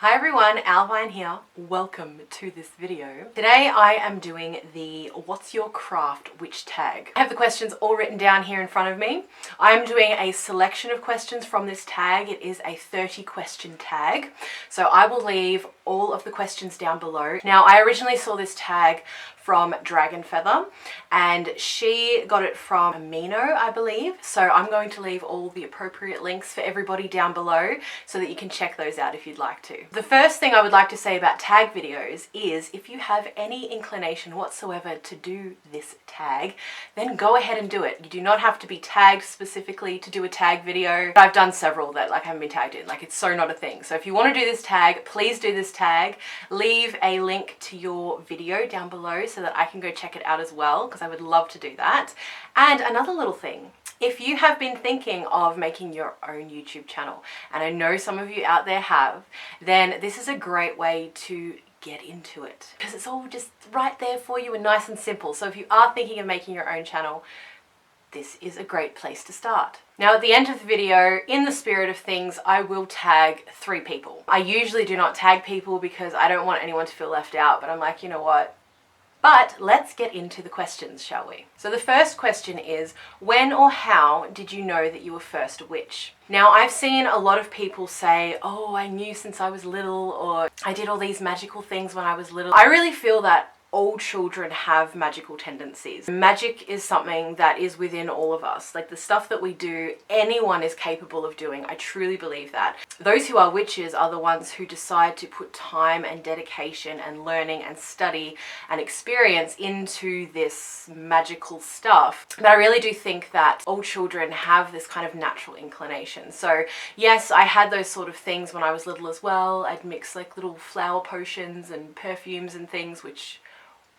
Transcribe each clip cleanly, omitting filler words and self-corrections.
Hi everyone, Owlvine here. Welcome to this video. Today I am doing the What's Your Craft Witch tag. I have the questions all written down here in front of me. I'm doing a selection of questions from this tag. It is a 30 question tag. So I will leave all of the questions down below. Now I originally saw this tag from Dragon Feather and she got it from Amino, I believe. So I'm going to leave all the appropriate links for everybody down below so that you can check those out if you'd like to. The first thing I would like to say about tag videos is if you have any inclination whatsoever to do this tag, then go ahead and do it. You do not have to be tagged specifically to do a tag video. I've done several that I haven't been tagged in, it's so not a thing. So if you want to do this tag, please do this tag. Leave a link to your video down below so that I can go check it out as well, because I would love to do that. And another little thing, if you have been thinking of making your own YouTube channel, and I know some of you out there have, then this is a great way to get into it because it's all just right there for you and nice and simple. So if you are thinking of making your own channel, this is a great place to start. Now at the end of the video, in the spirit of things, I will tag 3 people. I usually do not tag people because I don't want anyone to feel left out, but I'm like, you know what? But let's get into the questions, shall we? So the first question is, when or how did you know that you were first a witch? Now I've seen a lot of people say, oh, I knew since I was little, or I did all these magical things when I was little. I really feel that all children have magical tendencies. Magic is something that is within all of us. Like the stuff that we do, anyone is capable of doing. I truly believe that. Those who are witches are the ones who decide to put time and dedication and learning and study and experience into this magical stuff. But I really do think that all children have this kind of natural inclination. So yes, I had those sort of things when I was little as well. I'd mix like little flower potions and perfumes and things, which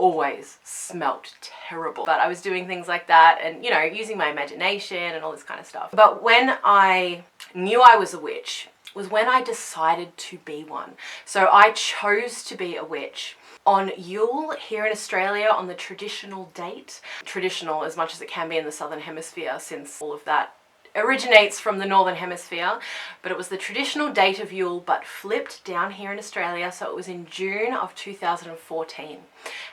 always smelt terrible. But I was doing things like that and, you know, using my imagination and all this kind of stuff. But when I knew I was a witch was when I decided to be one. So I chose to be a witch on Yule here in Australia on the traditional date. Traditional as much as it can be in the Southern Hemisphere, since all of that originates from the Northern Hemisphere, but it was the traditional date of Yule but flipped down here in Australia. So it was in June of 2014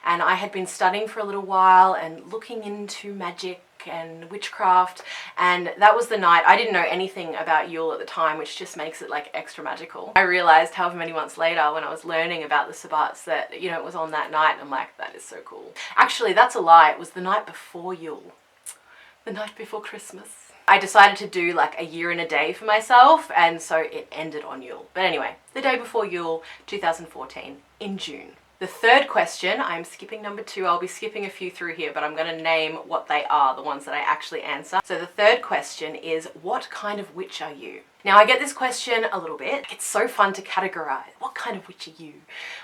and I had been studying for a little while and looking into magic and witchcraft, and that was the night. I didn't know anything about Yule at the time, which just makes it like extra magical. I realized however many months later when I was learning about the Sabbats that, you know, it was on that night and I'm like, that is so cool. Actually, that's a lie. It was the night before Yule, the night before Christmas. I decided to do like a year and a day for myself, and so it ended on Yule. But anyway, the day before Yule, 2014, in June. The third question, I'm skipping number 2. I'll be skipping a few through here, but I'm going to name what they are, the ones that I actually answer. So the third question is, what kind of witch are you? Now I get this question a little bit. It's so fun to categorize. What kind of witch are you?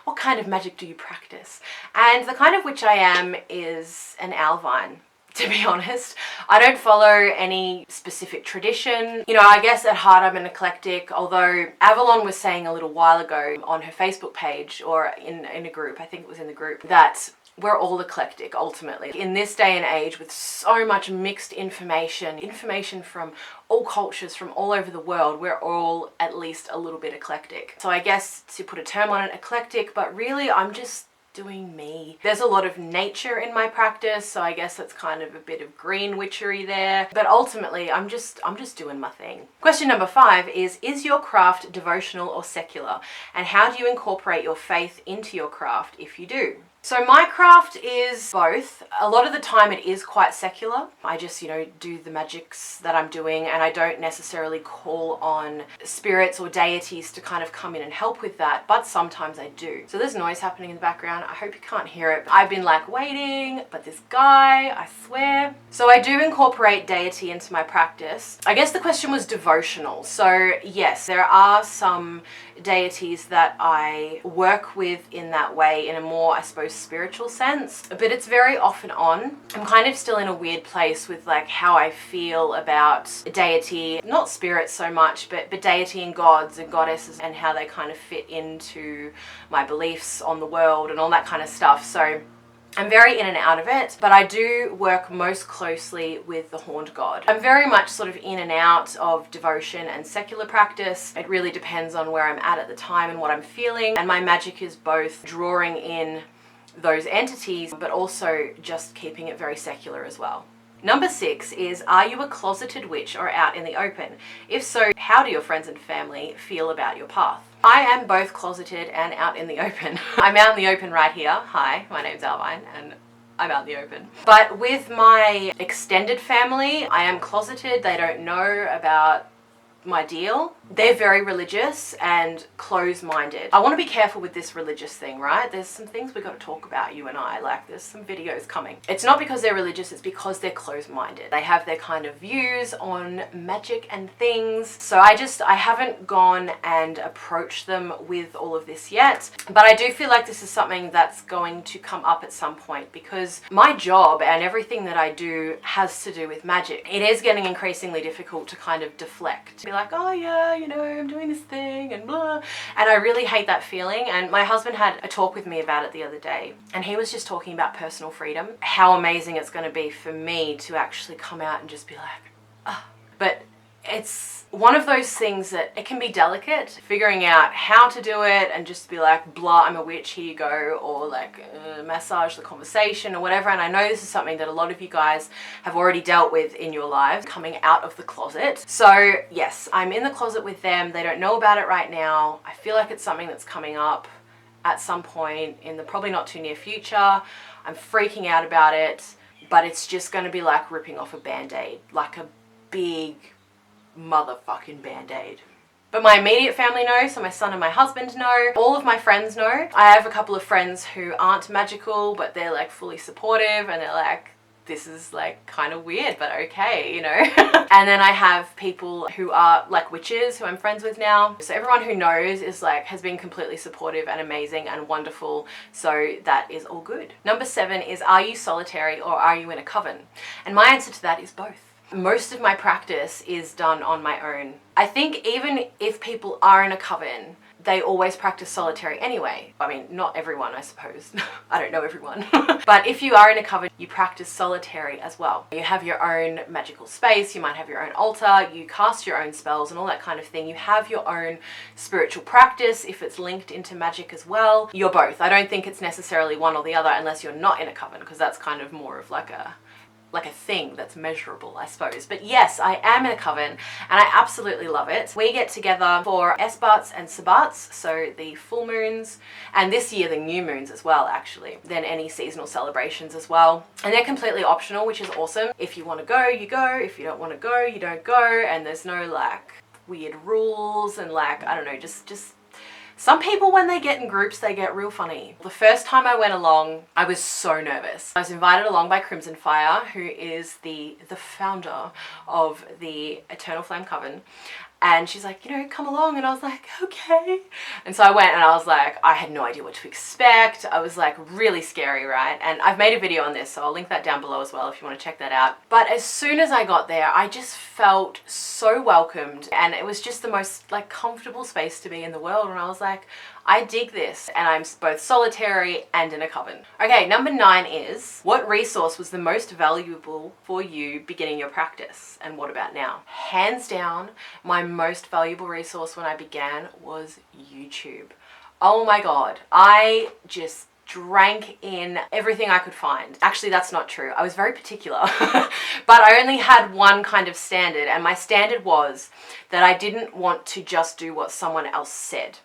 What kind of magic do you practice? And the kind of witch I am is an Owlvine. To be honest, I don't follow any specific tradition. You know, I guess at heart I'm an eclectic, although Avalon was saying a little while ago on her Facebook page or in a group, I think it was in the group, that we're all eclectic ultimately. In this day and age with so much mixed information from all cultures, from all over the world, we're all at least a little bit eclectic. So I guess to put a term on it, eclectic, but really I'm just doing me. There's a lot of nature in my practice, so I guess that's kind of a bit of green witchery there, but ultimately I'm just doing my thing. Question number 5 is your craft devotional or secular, and how do you incorporate your faith into your craft if you do? So my craft is both. A lot of the time it is quite secular. I just, you know, do the magics that I'm doing and I don't necessarily call on spirits or deities to kind of come in and help with that, but sometimes I do. So there's noise happening in the background. I hope you can't hear it. I've been like waiting, but this guy, I swear. So I do incorporate deity into my practice. I guess the question was devotional. So yes, there are some deities that I work with in that way, in a more, I suppose, spiritual sense, but it's very off and on. I'm kind of still in a weird place with like how I feel about deity, not spirits so much, but deity and gods and goddesses and how they kind of fit into my beliefs on the world and all that kind of stuff. So I'm very in and out of it, but I do work most closely with the horned god. I'm very much sort of in and out of devotion and secular practice. It really depends on where I'm at the time and what I'm feeling. And my magic is both drawing in those entities, but also just keeping it very secular as well. Number 6 is, are you a closeted witch or out in the open? If so, how do your friends and family feel about your path? I am both closeted and out in the open. I'm out in the open right here. Hi, my name's Owlvine and I'm out in the open. But with my extended family, I am closeted. They don't know about my deal. They're very religious and closed-minded. I want to be careful with this religious thing, right? There's some things we got to talk about, you and I. Like, there's some videos coming. It's not because they're religious, it's because they're closed-minded. They have their kind of views on magic and things. So I haven't gone and approached them with all of this yet. But I do feel like this is something that's going to come up at some point, because my job and everything that I do has to do with magic. It is getting increasingly difficult to kind of deflect. Be like, oh yeah, you know, I'm doing this thing and blah. And I really hate that feeling. And my husband had a talk with me about it the other day. And he was just talking about personal freedom. How amazing it's going to be for me to actually come out and just be like, ah. But it's one of those things that it can be delicate, figuring out how to do it and just be like, blah, I'm a witch, here you go, or like massage the conversation or whatever. And I know this is something that a lot of you guys have already dealt with in your lives, coming out of the closet. So yes, I'm in the closet with them. They don't know about it right now. I feel like it's something that's coming up at some point in the probably not too near future. I'm freaking out about it, but it's just going to be like ripping off a band-aid, like a big motherfucking band-aid. But my immediate family know, so my son and my husband know. All of my friends know. I have a couple of friends who aren't magical, but they're like fully supportive and they're like, this is like kind of weird, but okay, you know. And then I have people who are like witches who I'm friends with now. So everyone who knows is like, has been completely supportive and amazing and wonderful. So that is all good. Number 7 is, are you solitary or are you in a coven? And my answer to that is both. Most of my practice is done on my own. I think even if people are in a coven, they always practice solitary anyway. I mean, not everyone, I suppose. I don't know everyone. But if you are in a coven, you practice solitary as well. You have your own magical space, you might have your own altar, you cast your own spells and all that kind of thing. You have your own spiritual practice if it's linked into magic as well. You're both. I don't think it's necessarily one or the other unless you're not in a coven, because that's kind of more of like a thing that's measurable, I suppose. But yes, I am in a coven and I absolutely love it. We get together for Esbats and Sabbats, so the full moons, and this year the new moons as well, actually. Then any seasonal celebrations as well. And they're completely optional, which is awesome. If you want to go, you go. If you don't want to go, you don't go. And there's no like weird rules and like, I don't know, just some people, when they get in groups, they get real funny. The first time I went along, I was so nervous. I was invited along by Crimson Fire, who is the founder of the Eternal Flame Coven. And she's like, you know, come along. And I was like, okay. And so I went and I was like, I had no idea what to expect. I was like really scary, right? And I've made a video on this, so I'll link that down below as well if you want to check that out. But as soon as I got there, I just felt so welcomed. And it was just the most like comfortable space to be in the world. And I was like, I dig this, and I'm both solitary and in a coven. Okay, number 9 is, what resource was the most valuable for you beginning your practice? And what about now? Hands down, my most valuable resource when I began was YouTube. Oh my God, I just drank in everything I could find. Actually, that's not true. I was very particular, but I only had one kind of standard, and my standard was that I didn't want to just do what someone else said.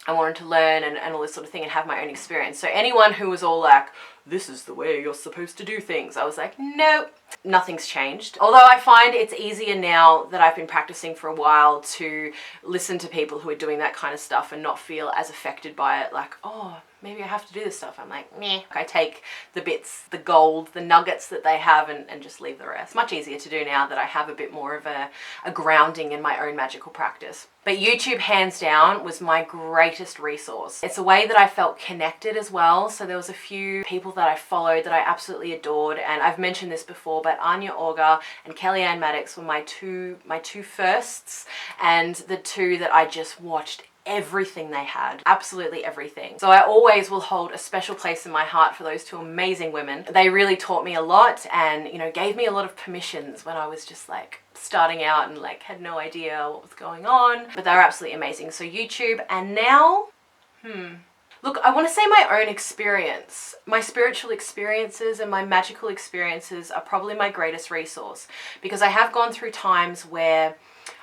I wanted to learn and all this sort of thing and have my own experience. So anyone who was all like, this is the way you're supposed to do things, I was like, nope, nothing's changed. Although I find it's easier now that I've been practicing for a while to listen to people who are doing that kind of stuff and not feel as affected by it, like, oh, maybe I have to do this stuff. I'm like, meh. I take the bits, the gold, the nuggets that they have and just leave the rest. Much easier to do now that I have a bit more of a grounding in my own magical practice. But YouTube, hands down, was my greatest resource. It's a way that I felt connected as well. So there was a few people that I followed that I absolutely adored. And I've mentioned this before, but Anya Auger and Kellyanne Maddox were my two firsts, and the two that I just watched everything they had, absolutely everything. So I always will hold a special place in my heart for those two amazing women. They really taught me a lot and, you know, gave me a lot of permissions when I was just like starting out and like had no idea what was going on, but they were absolutely amazing. So YouTube, and now, look, I want to say my own experience. My spiritual experiences and my magical experiences are probably my greatest resource, because I have gone through times where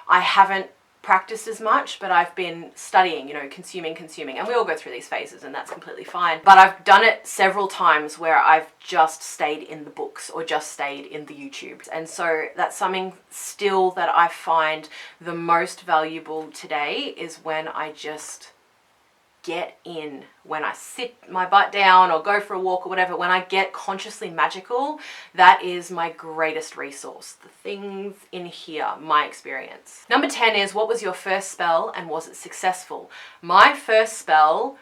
I haven't practiced as much, but I've been studying, you know, consuming, and we all go through these phases and that's completely fine. But I've done it several times where I've just stayed in the books or just stayed in the YouTube. And so that's something still that I find the most valuable today, is when I just get in, when I sit my butt down or go for a walk or whatever, when I get consciously magical, that is my greatest resource. The things in here, my experience. Number 10 is, what was your first spell and was it successful? My first spell,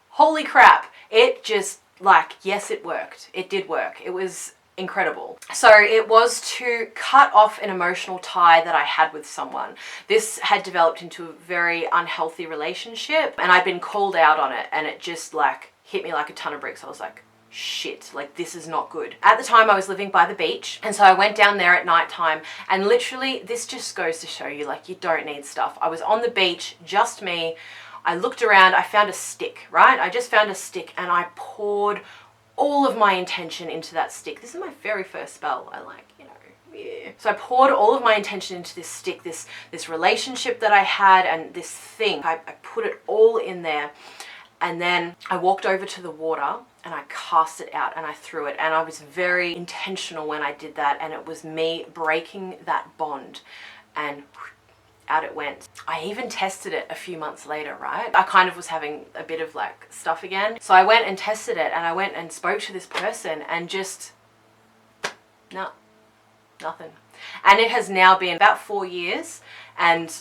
holy crap, it just like, yes, it worked. It did work. It was incredible. So it was to cut off an emotional tie that I had with someone. This had developed into a very unhealthy relationship and I'd been called out on it, and it just like hit me like a ton of bricks. I was like, shit, like this is not good. At the time I was living by the beach, and so I went down there at night time, and literally this just goes to show you, like, you don't need stuff. I was on the beach, just me. I looked around, I found a stick, right? I just found a stick and I poured all of my intention into that stick. This is my very first spell. I like, you know, yeah. So I poured all of my intention into this stick, this relationship that I had, and this thing. I put it all in there, and then I walked over to the water and I cast it out and I threw it, and I was very intentional when I did that, and it was me breaking that bond, and out it went. I even tested it a few months later, right? I kind of was having a bit of like stuff again. So I went and tested it, and I went and spoke to this person, and just, no, nothing. And it has now been about 4 years and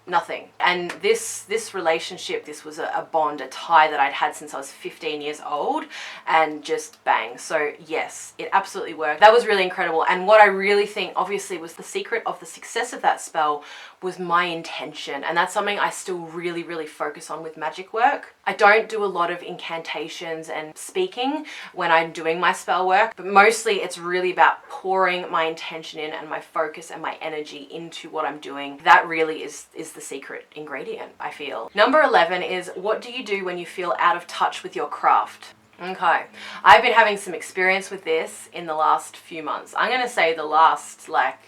nothing. And this relationship, this was a bond, a tie that I'd had since I was 15 years old, and just bang. So yes, it absolutely worked. That was really incredible. And what I really think obviously was the secret of the success of that spell was my intention. And that's something I still really, really focus on with magic work. I don't do a lot of incantations and speaking when I'm doing my spell work, but mostly it's really about pouring my intention in and my focus and my energy into what I'm doing. That really is the secret ingredient, I feel. Number 11 is, what do you do when you feel out of touch with your craft? Okay, I've been having some experience with this in the last few months. I'm gonna say the last like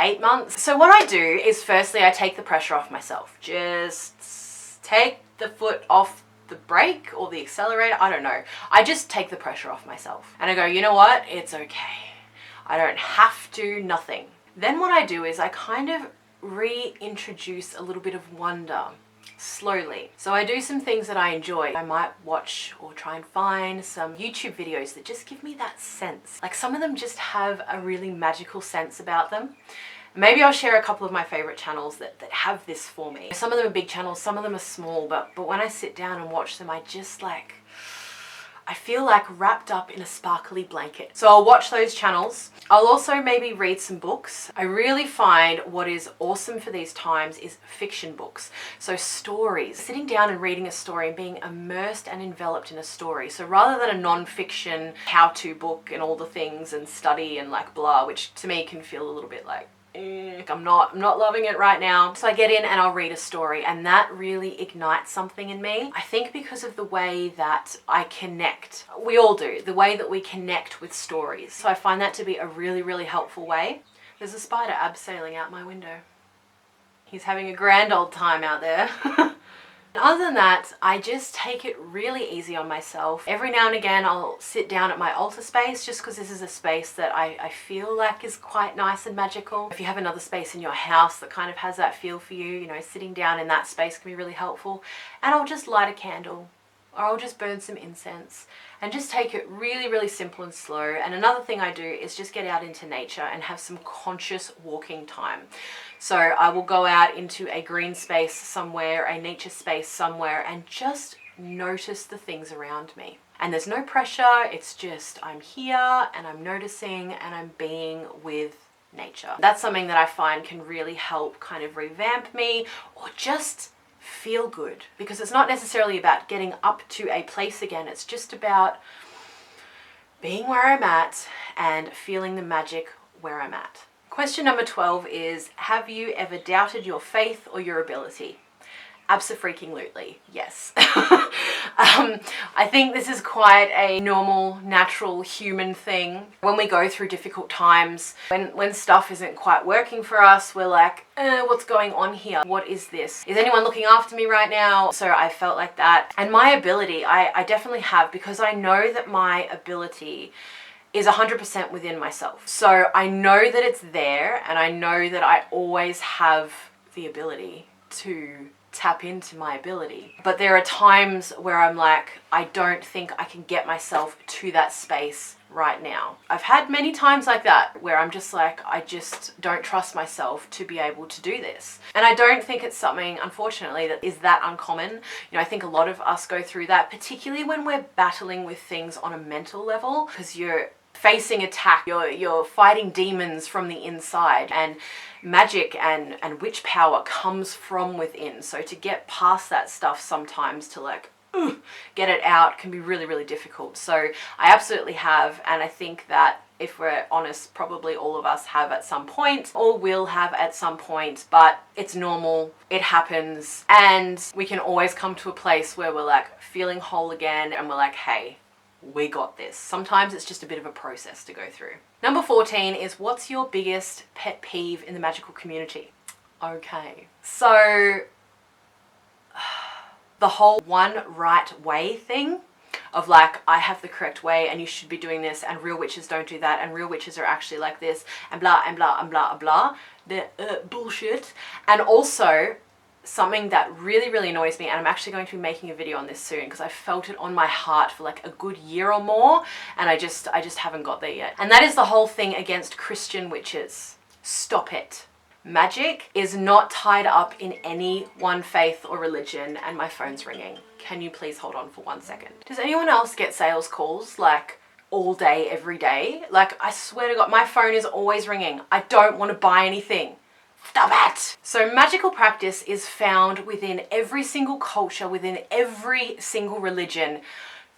8 months. So what I do is, firstly, I take the pressure off myself. Just take the foot off the brake or the accelerator, I don't know. I just take the pressure off myself. And I go, you know what? It's okay. I don't have to, nothing. Then what I do is I kind of reintroduce a little bit of wonder slowly. So I do some things that I enjoy. I might watch or try and find some YouTube videos that just give me that sense. Like, some of them just have a really magical sense about them. Maybe I'll share a couple of my favorite channels that have this for me. Some of them are big channels, some of them are small, but when I sit down and watch them, I just like, I feel like wrapped up in a sparkly blanket. So I'll watch those channels. I'll also maybe read some books. I really find what is awesome for these times is fiction books. So stories, sitting down and reading a story and being immersed and enveloped in a story. So rather than a non-fiction how-to book and all the things and study and like blah, which to me can feel a little bit like, I'm not loving it right now. So I get in and I'll read a story, and that really ignites something in me. I think because of the way that I connect, we all do, the way that we connect with stories. So I find that to be a really, really helpful way. There's a spider abseiling out my window. He's having a grand old time out there. Other than that, I just take it really easy on myself. Every now and again, I'll sit down at my altar space, just because this is a space that I feel like is quite nice and magical. If you have another space in your house that kind of has that feel for you, you know, sitting down in that space can be really helpful. And I'll just light a candle, or I'll just burn some incense, and just take it really, really simple and slow. And another thing I do is just get out into nature and have some conscious walking time. So I will go out into a green space somewhere, a nature space somewhere, and just notice the things around me. And there's no pressure, it's just I'm here and I'm noticing and I'm being with nature. That's something that I find can really help kind of revamp me, or just feel good, because it's not necessarily about getting up to a place again. It's just about being where I'm at and feeling the magic where I'm at. Question number 12 is, have you ever doubted your faith or your ability? Abso-freaking-lutely, yes. I think this is quite a normal, natural human thing. When we go through difficult times, when stuff isn't quite working for us, we're like, what's going on here? What is this? Is anyone looking after me right now? So I felt like that. And my ability, I definitely have, because I know that my ability is 100% within myself. So I know that it's there, and I know that I always have the ability to tap into my ability. But there are times where I'm like, I don't think I can get myself to that space right now. I've had many times like that where I'm just like, I just don't trust myself to be able to do this. And I don't think it's something, unfortunately, that is that uncommon. You know, I think a lot of us go through that, particularly when we're battling with things on a mental level, because you're facing attack, you're fighting demons from the inside, and magic and witch power comes from within. So to get past that stuff sometimes, to like get it out, can be really, really difficult. So I absolutely have, and I think that if we're honest, probably all of us have at some point, or will have at some point, but it's normal, it happens, and we can always come to a place where we're like feeling whole again, and we're like, hey, we got this. Sometimes it's just a bit of a process to go through. Number 14 is, what's your biggest pet peeve in the magical community? Okay, so the whole one right way thing of like, I have the correct way and you should be doing this, and real witches don't do that, and real witches are actually like this, and blah and blah and blah and blah. The bullshit. And also, something that really, really annoys me, and I'm actually going to be making a video on this soon because I felt it on my heart for like a good year or more, and I just haven't got there yet. And that is the whole thing against Christian witches. Stop it. Magic is not tied up in any one faith or religion, and my phone's ringing. Can you please hold on for 1 second? Does anyone else get sales calls like all day, every day? Like, I swear to God, my phone is always ringing. I don't want to buy anything. Stop it! So magical practice is found within every single culture, within every single religion,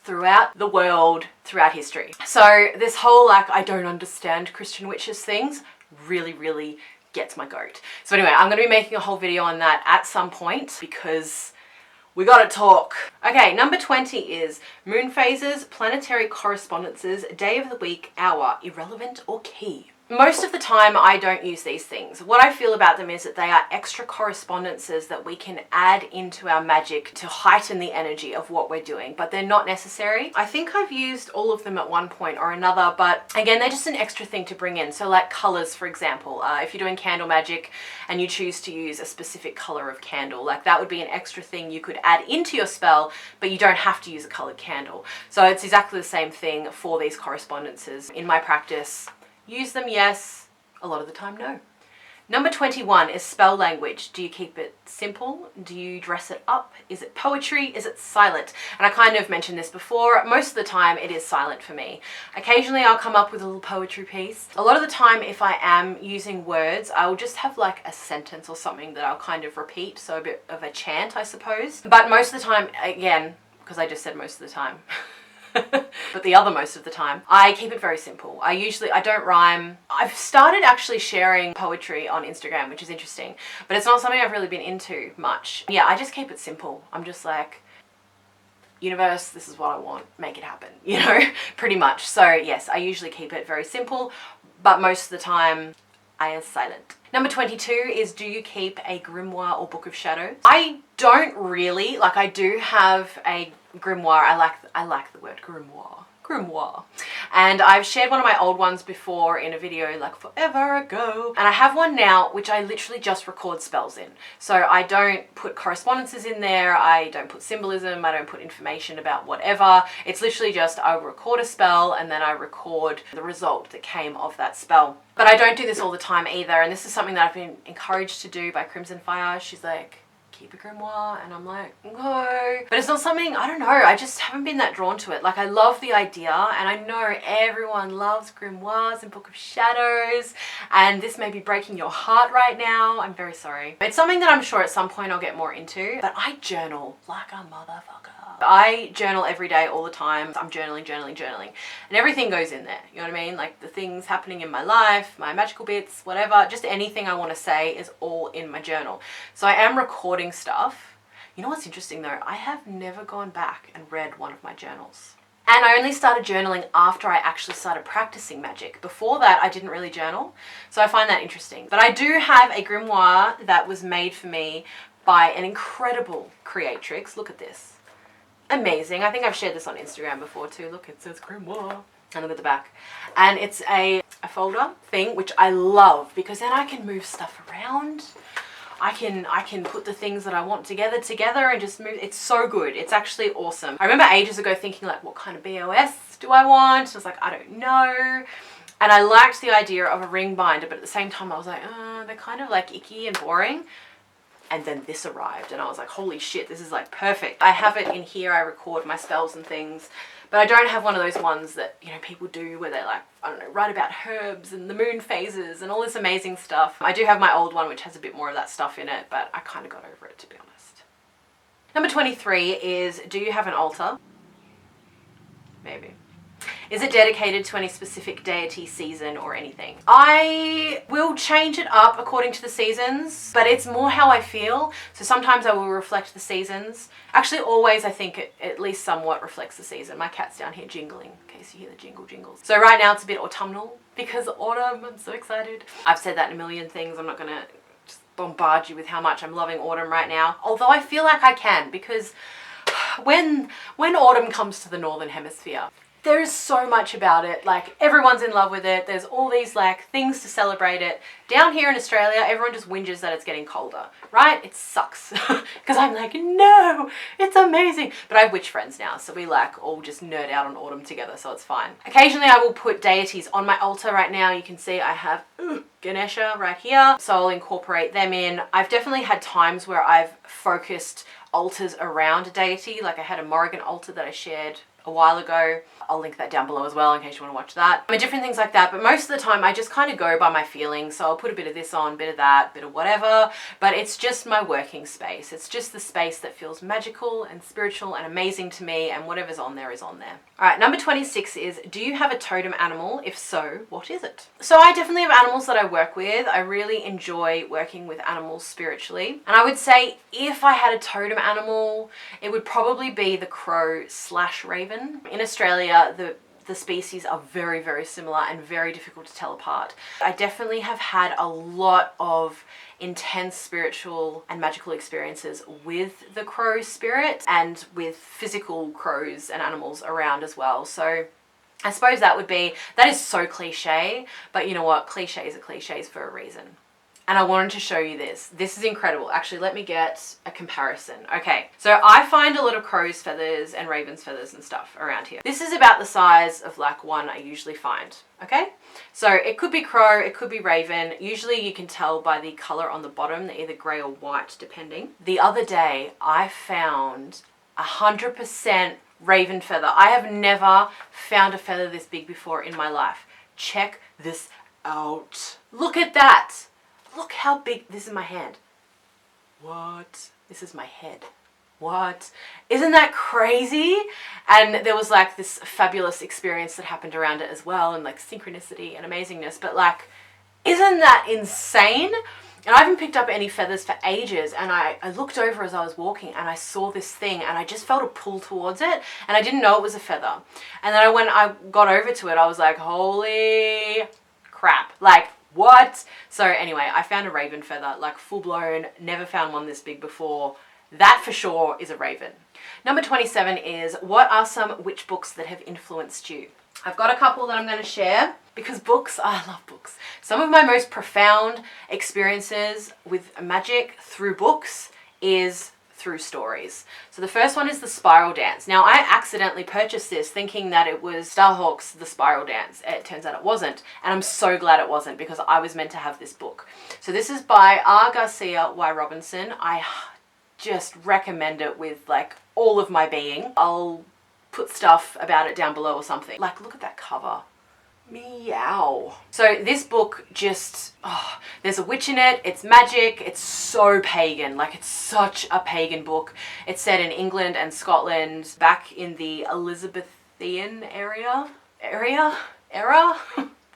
throughout the world, throughout history. So this whole like, I don't understand Christian witches things really, really gets my goat. So anyway, I'm going to be making a whole video on that at some point, because we gotta talk. Okay, number 20 is moon phases, planetary correspondences, day of the week, hour, irrelevant or key. Most of the time I don't use these things. What I feel about them is that they are extra correspondences that we can add into our magic to heighten the energy of what we're doing, but they're not necessary. I think I've used all of them at one point or another, but again, they're just an extra thing to bring in. So like colors, for example, if you're doing candle magic and you choose to use a specific color of candle, like that would be an extra thing you could add into your spell, but you don't have to use a colored candle. So it's exactly the same thing for these correspondences. In my practice, use them, yes. A lot of the time, no. Number 21 is spell language. Do you keep it simple? Do you dress it up? Is it poetry? Is it silent? And I kind of mentioned this before. Most of the time it is silent for me. Occasionally I'll come up with a little poetry piece. A lot of the time, if I am using words, I will just have like a sentence or something that I'll kind of repeat. So a bit of a chant, I suppose. But most of the time, again, because I just said most of the time, but the other most of the time, I keep it very simple. I don't rhyme. I've started actually sharing poetry on Instagram, which is interesting, but it's not something I've really been into much. Yeah, I just keep it simple. I'm just like, universe, this is what I want, make it happen, you know, pretty much. So yes, I usually keep it very simple, but most of the time I am silent. Number 22 is, do you keep a grimoire or book of shadows? I don't really. Like, I do have a grimoire. I like the word grimoire. And I've shared one of my old ones before in a video like forever ago. And I have one now which I literally just record spells in. So I don't put correspondences in there. I don't put symbolism. I don't put information about whatever. It's literally just I record a spell and then I record the result that came of that spell. But I don't do this all the time either. And this is something that I've been encouraged to do by Crimson Fire. She's like, keep a grimoire, and I'm like, no. But it's not something, I don't know, I just haven't been that drawn to it. Like, I love the idea, and I know everyone loves grimoires and Book of Shadows, and this may be breaking your heart right now. I'm very sorry. It's something that I'm sure at some point I'll get more into, but I journal like a motherfucker. I journal every day, all the time. I'm journaling, and everything goes in there. You know what I mean? Like the things happening in my life, my magical bits, whatever, just anything I want to say is all in my journal. So I am recording stuff. You know what's interesting though? I have never gone back and read one of my journals. And I only started journaling after I actually started practicing magic. Before that, I didn't really journal. So I find that interesting. But I do have a grimoire that was made for me by an incredible creatrix. Look at this. Amazing. I think I've shared this on Instagram before too. Look, it says grimoire. And look at the back. And it's a folder thing, which I love because then I can move stuff around. I can put the things that I want together and just move. It's so good. It's actually awesome. I remember ages ago thinking like, what kind of BOS do I want? I was like, I don't know. And I liked the idea of a ring binder, but at the same time I was like, they're kind of like icky and boring. And then this arrived and I was like, holy shit, this is like perfect. I have it in here, I record my spells and things, but I don't have one of those ones that, you know, people do where they like, I don't know, write about herbs and the moon phases and all this amazing stuff. I do have my old one which has a bit more of that stuff in it, but I kind of got over it, to be honest. Number 23 is, do you have an altar? Maybe. Is it dedicated to any specific deity, season, or anything? I will change it up according to the seasons, but it's more how I feel. So sometimes I will reflect the seasons. Actually, always I think it at least somewhat reflects the season. My cat's down here jingling, in case you hear the jingles. So right now it's a bit autumnal because autumn, I'm so excited. I've said that in a million things. I'm not gonna just bombard you with how much I'm loving autumn right now. Although I feel like I can, because when autumn comes to the Northern Hemisphere, there is so much about it. Like, everyone's in love with it. There's all these like things to celebrate it. Down here in Australia, everyone just whinges that it's getting colder, right? It sucks because I'm like, no, it's amazing. But I have witch friends now, so we like all just nerd out on autumn together, so it's fine. Occasionally I will put deities on my altar. Right now you can see I have Ganesha right here, so I'll incorporate them in. I've definitely had times where I've focused altars around a deity. Like I had a Morrigan altar that I shared a while ago. I'll link that down below as well in case you want to watch that. I mean, different things like that, but most of the time I just kind of go by my feelings. So I'll put a bit of this on, bit of that, bit of whatever, but it's just my working space. It's just the space that feels magical and spiritual and amazing to me, and whatever's on there is on there. All right, number 26 is, do you have a totem animal? If so, what is it? So I definitely have animals that I work with. I really enjoy working with animals spiritually. And I would say if I had a totem animal, it would probably be the crow/raven. In Australia, the species are very, very similar and very difficult to tell apart. I definitely have had a lot of intense spiritual and magical experiences with the crow spirit and with physical crows and animals around as well. So I suppose that is so cliche, but you know what? Cliches are cliches for a reason. And I wanted to show you this. This is incredible. Actually, let me get a comparison. Okay, so I find a lot of crow's feathers and raven's feathers and stuff around here. This is about the size of like one I usually find, okay? So it could be crow, it could be raven. Usually you can tell by the color on the bottom. They're either gray or white, depending. The other day, I found 100% raven feather. I have never found a feather this big before in my life. Check this out. Look at that. Look how big. This is my hand. What? This is my head. What? Isn't that crazy? And there was like this fabulous experience that happened around it as well, and like synchronicity and amazingness. But like, isn't that insane? And I haven't picked up any feathers for ages, and I looked over as I was walking and I saw this thing and I just felt a pull towards it, and I didn't know it was a feather. And then when I got over to it, I was like, holy crap. Like, what? So anyway, I found a raven feather, like full blown, never found one this big before. That for sure is a raven. Number 27 is, what are some witch books that have influenced you? I've got a couple that I'm going to share because books, I love books. Some of my most profound experiences with magic through books is through stories. So the first one is The Spiral Dance. Now I accidentally purchased this thinking that it was Starhawk's The Spiral Dance. It turns out it wasn't, and I'm so glad it wasn't because I was meant to have this book. So this is by R. Garcia Y. Robinson. I just recommend it with like all of my being. I'll put stuff about it down below or something. Like, look at that cover. Meow. So this book just, there's a witch in it, it's magic, it's so pagan, like it's such a pagan book. It's set in England and Scotland back in the Elizabethan era?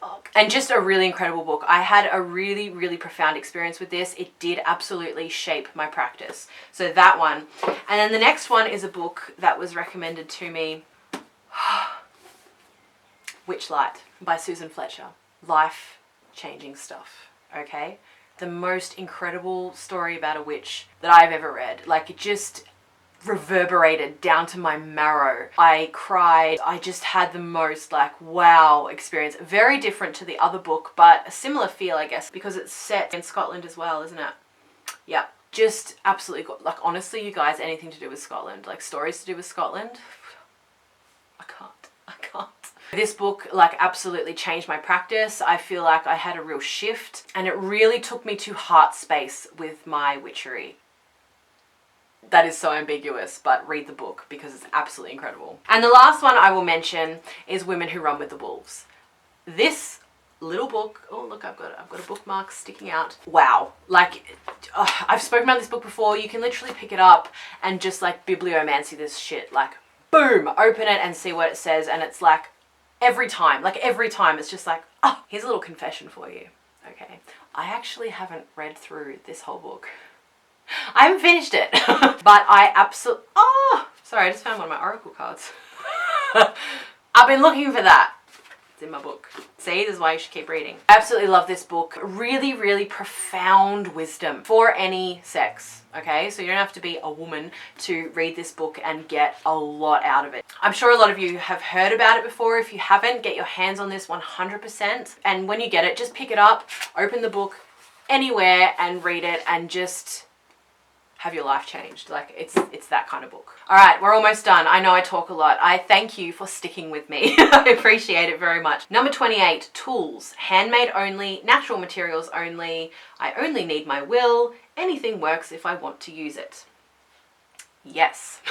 Fuck. And just a really incredible book. I had a really, really profound experience with this. It did absolutely shape my practice. So that one. And then the next one is a book that was recommended to me. Witchlight by Susan Fletcher. Life-changing stuff, okay? The most incredible story about a witch that I've ever read. Like, it just reverberated down to my marrow. I cried. I just had the most like wow experience. Very different to the other book, but a similar feel, I guess, because it's set in Scotland as well, isn't it? Yeah, just absolutely good. Like, honestly, you guys, anything to do with Scotland, like stories to do with Scotland, I can't. This book like absolutely changed my practice. I feel like I had a real shift, and it really took me to heart space with my witchery. That is so ambiguous, but read the book because it's absolutely incredible. And the last one I will mention is Women Who Run with the Wolves. This little book, oh look, I've got a bookmark sticking out. Wow, like I've spoken about this book before. You can literally pick it up and just like bibliomancy this shit, like boom, open it and see what it says, and it's like every time it's just like, oh, here's a little confession for you. Okay, I actually haven't read through this whole book. I haven't finished it, but I absolutely, sorry, I just found one of my oracle cards. I've been looking for that. It's in my book. See, this is why you should keep reading. I absolutely love this book. Really, really profound wisdom for any sex, okay? So you don't have to be a woman to read this book and get a lot out of it. I'm sure a lot of you have heard about it before. If you haven't, get your hands on this 100%. And when you get it, just pick it up, open the book anywhere and read it, and just have your life changed. Like, it's that kind of book. All right, we're almost done. I know I talk a lot. I thank you for sticking with me. I appreciate it very much. Number 28, tools. Handmade only, natural materials only. I only need my will. Anything works if I want to use it. Yes.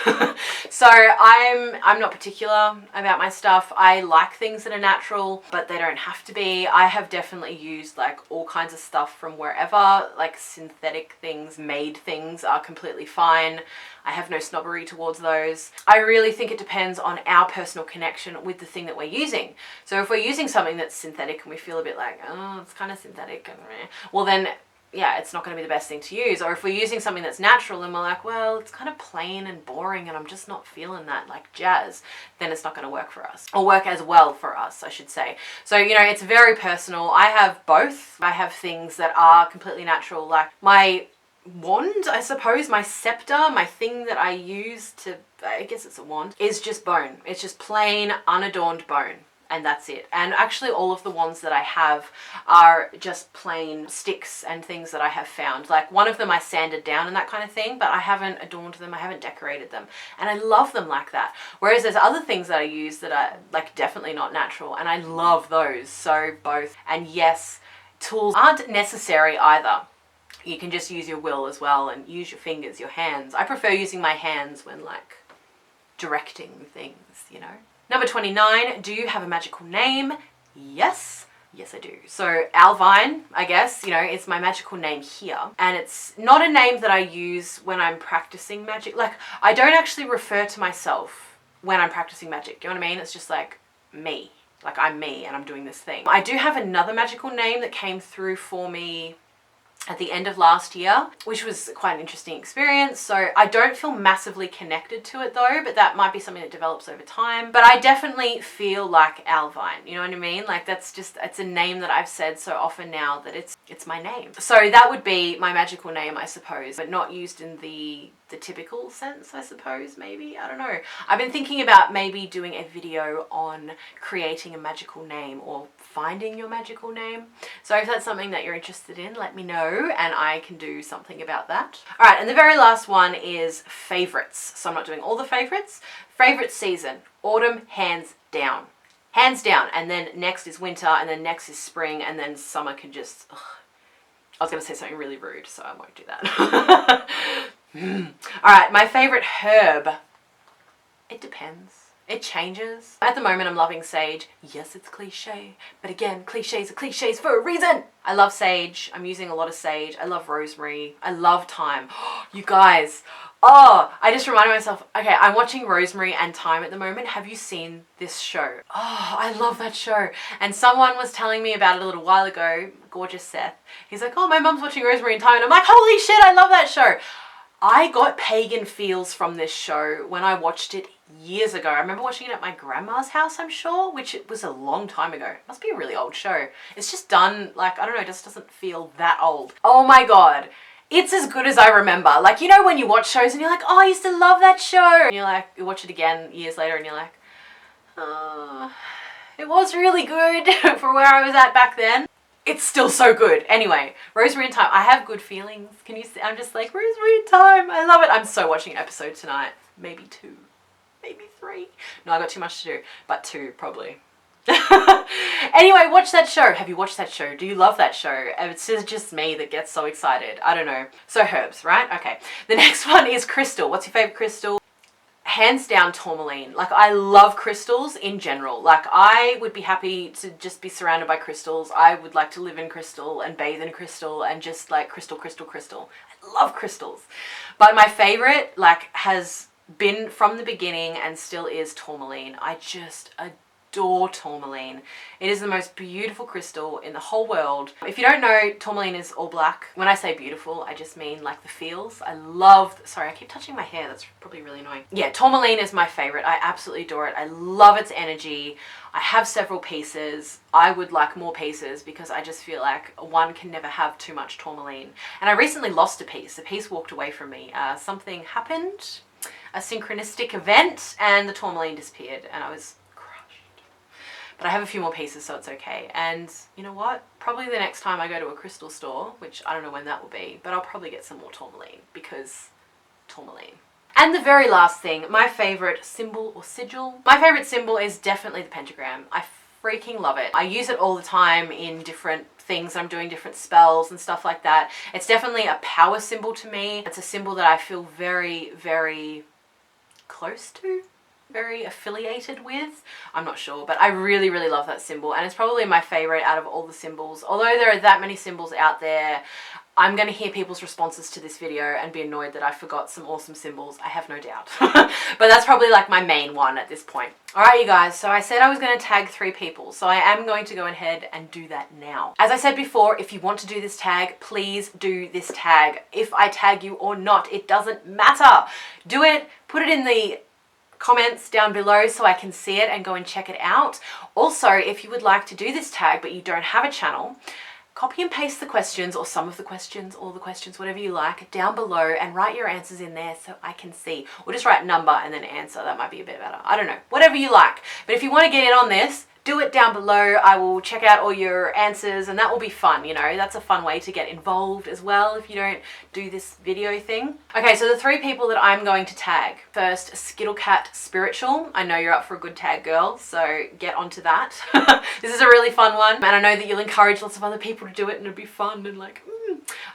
So I'm not particular about my stuff. I like things that are natural, but they don't have to be. I have definitely used like all kinds of stuff from wherever. Like synthetic things, made things are completely fine. I have no snobbery towards those. I really think it depends on our personal connection with the thing that we're using. So if we're using something that's synthetic and we feel a bit like, oh, it's kind of synthetic, and well then, yeah, it's not going to be the best thing to use. Or if we're using something that's natural and we're like, well, it's kind of plain and boring and I'm just not feeling that like jazz, then it's not going to work for us, or work as well for us, I should say. So, you know, it's very personal. I have both. I have things that are completely natural, like my wand, I suppose, my scepter, my thing that I use to, I guess it's a wand, is just bone. It's just plain, unadorned bone. And that's it. And actually all of the wands that I have are just plain sticks and things that I have found. Like one of them I sanded down and that kind of thing, but I haven't adorned them, I haven't decorated them. And I love them like that. Whereas there's other things that I use that are like definitely not natural, and I love those. So both. And yes, tools aren't necessary either. You can just use your will as well and use your fingers, your hands. I prefer using my hands when like directing things, you know. Number 29, do you have a magical name? Yes. Yes, I do. So Owlvine, I guess, you know, it's my magical name here. And it's not a name that I use when I'm practicing magic. Like, I don't actually refer to myself when I'm practicing magic. Do you know what I mean? It's just like me. Like, I'm me and I'm doing this thing. I do have another magical name that came through for me at the end of last year, which was quite an interesting experience. So I don't feel massively connected to it though, but that might be something that develops over time. But I definitely feel like Owlvine, you know what I mean? Like that's just, it's a name that I've said so often now that it's my name. So that would be my magical name, I suppose, but not used in the typical sense, I suppose, maybe. I don't know. I've been thinking about maybe doing a video on creating a magical name or finding your magical name. So if that's something that you're interested in, let me know and I can do something about that. All right, and the very last one is favorites. So I'm not doing all the favorites. Favorite season, autumn, hands down. Hands down. And then next is winter, and then next is spring, and then summer can just, ugh. I was going to say something really rude, so I won't do that. Alright, my favorite herb. It depends. It changes. At the moment, I'm loving sage. Yes, it's cliche, but again, cliches are cliches for a reason. I love sage. I'm using a lot of sage. I love rosemary. I love thyme. You guys, oh, I just reminded myself, okay, I'm watching Rosemary and Thyme at the moment. Have you seen this show? Oh, I love that show. And someone was telling me about it a little while ago, gorgeous Seth. He's like, oh, my mum's watching Rosemary and Thyme. And I'm like, holy shit, I love that show. I got pagan feels from this show when I watched it years ago. I remember watching it at my grandma's house, I'm sure, which it was a long time ago. It must be a really old show. It's just done, like, I don't know, it just doesn't feel that old. Oh my God. It's as good as I remember. Like, you know when you watch shows and you're like, oh, I used to love that show. And you're like, you watch it again years later and you're like, oh, it was really good for where I was at back then. It's still so good. Anyway, Rosemary and Thyme. I have good feelings. Can you see? I'm just like, Rosemary and Thyme. I love it. I'm so watching an episode tonight. Maybe 2. Maybe 3. No, I got too much to do. But 2, probably. Anyway, watch that show. Have you watched that show? Do you love that show? It's just me that gets so excited. I don't know. So herbs, right? Okay. The next one is crystal. What's your favorite crystal? Hands down tourmaline. Like, I love crystals in general. Like, I would be happy to just be surrounded by crystals. I would like to live in crystal and bathe in crystal and just like crystal, crystal, crystal. I love crystals. But my favorite, like, has been from the beginning and still is tourmaline. I just adore tourmaline. It is the most beautiful crystal in the whole world. If you don't know, tourmaline is all black. When I say beautiful, I just mean like the feels. I love, sorry, I keep touching my hair. That's probably really annoying. Yeah, tourmaline is my favorite. I absolutely adore it. I love its energy. I have several pieces. I would like more pieces because I just feel like one can never have too much tourmaline. And I recently lost a piece. A piece walked away from me. Something happened, a synchronistic event, and the tourmaline disappeared and I was but I have a few more pieces, so it's okay. And you know what? Probably the next time I go to a crystal store, which I don't know when that will be, but I'll probably get some more tourmaline because tourmaline. And the very last thing, my favorite symbol or sigil. My favorite symbol is definitely the pentagram. I freaking love it. I use it all the time in different things. I'm doing different spells and stuff like that. It's definitely a power symbol to me. It's a symbol that I feel very, very close to. Very affiliated with. I'm not sure, but I really, really love that symbol and it's probably my favorite out of all the symbols. Although there are that many symbols out there, I'm going to hear people's responses to this video and be annoyed that I forgot some awesome symbols. I have no doubt. But that's probably like my main one at this point. Alright you guys, so I said I was going to tag 3 people, so I am going to go ahead and do that now. As I said before, if you want to do this tag, please do this tag. If I tag you or not, it doesn't matter. Do it, put it in the comments down below so I can see it and go and check it out. Also, if you would like to do this tag but you don't have a channel, copy and paste the questions or some of the questions, all the questions, whatever you like, down below and write your answers in there so I can see. Or just write number and then answer. That might be a bit better. I don't know. Whatever you like. But if you want to get in on this, do it down below. I will check out all your answers and that will be fun, you know. That's a fun way to get involved as well if you don't do this video thing. Okay, so the 3 people that I'm going to tag. First, Skittlecat Spiritual. I know you're up for a good tag, girl, so get onto that. This is a really fun one and I know that you'll encourage lots of other people to do it and it'll be fun and like,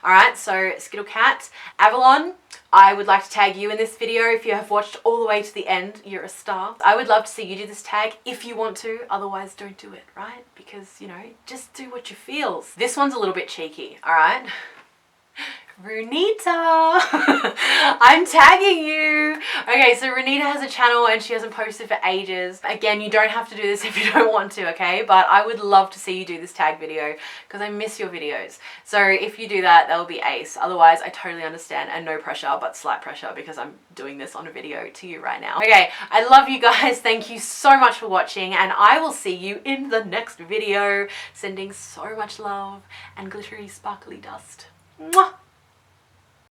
Alright, so Skittlecat. Avalon, I would like to tag you in this video. If you have watched all the way to the end, you're a star. I would love to see you do this tag if you want to, otherwise don't do it, right? Because, you know, just do what you feels. This one's a little bit cheeky, alright? Runita, I'm tagging you. Okay, so Runita has a channel and she hasn't posted for ages. Again, you don't have to do this if you don't want to, okay? But I would love to see you do this tag video because I miss your videos. So if you do that, that'll be ace. Otherwise, I totally understand and no pressure, but slight pressure because I'm doing this on a video to you right now. Okay, I love you guys. Thank you so much for watching and I will see you in the next video. Sending so much love and glittery, sparkly dust. Mwah!